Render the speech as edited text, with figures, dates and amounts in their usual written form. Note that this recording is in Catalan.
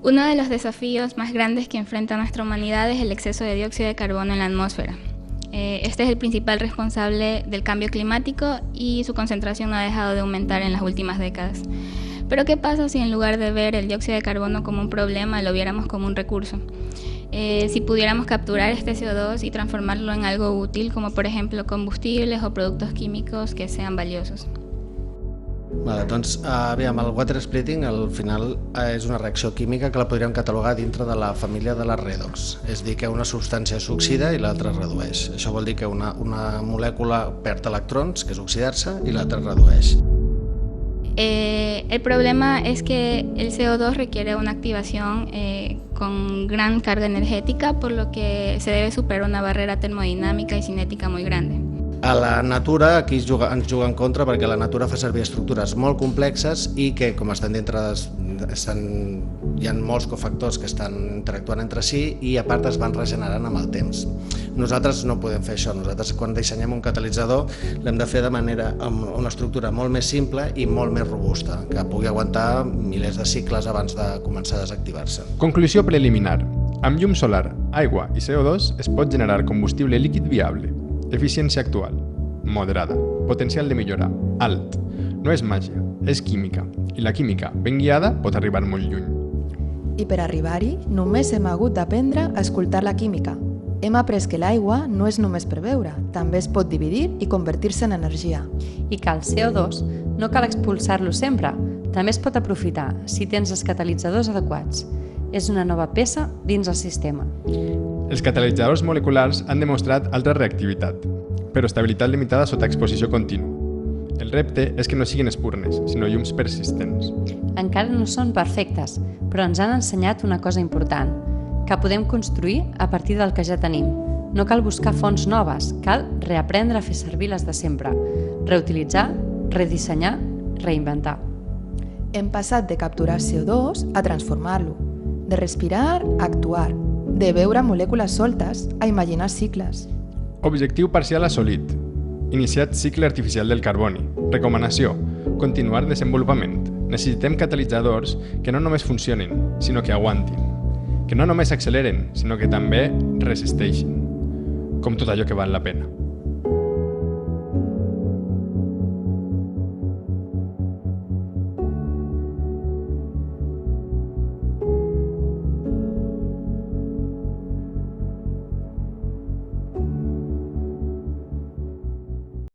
Uno de los desafíos más grandes que enfrenta nuestra humanidad es el exceso de dióxido de carbono en la atmósfera. Este es el principal responsable del cambio climático y su concentración no ha dejado de aumentar en las últimas décadas. Pero ¿qué pasa si en lugar de ver el dióxido de carbono como un problema, lo viéramos como un recurso? Si pudiéramos capturar este CO2 y transformarlo en algo útil, como por ejemplo combustibles o productos químicos que sean valiosos. Vale, doncs, aviam, el water splitting al final és una reacció química que la podríem catalogar dintre de la família de les redox, és dir, que una substància s'oxida i l'altra es redueix. Això vol dir que una molècula perd electrons, que és oxidar-se, i l'altra es redueix. El problema es que el CO2 requiere una activación con gran carga energética, por lo que se debe superar una barrera termodinámica y cinética muy grande. A la natura aquí ens juga en contra perquè la natura fa servir estructures molt complexes i que, com estan dintre, hi ha molts cofactors que estan interactuant entre si i a part es van regenerant amb el temps. Nosaltres no podem fer això. Nosaltres quan dissenyem un catalitzador l'hem de fer de manera amb una estructura molt més simple i molt més robusta, que pugui aguantar milers de cicles abans de començar a desactivar-se. Conclusió preliminar. Amb llum solar, aigua i CO2 es pot generar combustible líquid viable. Eficiència actual, moderada. Potencial de millora, alt. No és màgia, és química. I la química, ben guiada, pot arribar molt lluny. I per arribar-hi, només hem hagut d'aprendre a escoltar la química. Hem après que l'aigua no és només per beure, també es pot dividir i convertir-se en energia. I que el CO2 no cal expulsar-lo sempre, també es pot aprofitar si tens els catalitzadors adequats. És una nova peça dins el sistema. Els catalitzadors moleculars han demostrat alta reactivitat, però estabilitat limitada sota exposició contínua. El repte és que no siguin espurnes, sinó llums persistents. Encara no són perfectes, però ens han ensenyat una cosa important, que podem construir a partir del que ja tenim. No cal buscar fonts noves, cal reaprendre a fer servir les de sempre, reutilitzar, redissenyar, reinventar. Hem passat de capturar CO2 a transformar-lo, de respirar a actuar, de veure molècules soltes a imaginar cicles. Objectiu parcial assolit. Iniciat cicle artificial del carboni. Recomanació. Continuar desenvolupament. Necessitem catalitzadors que no només funcionin, sinó que aguantin. Que no només acceleren, sinó que també resisteixin. Com tot allò que val la pena.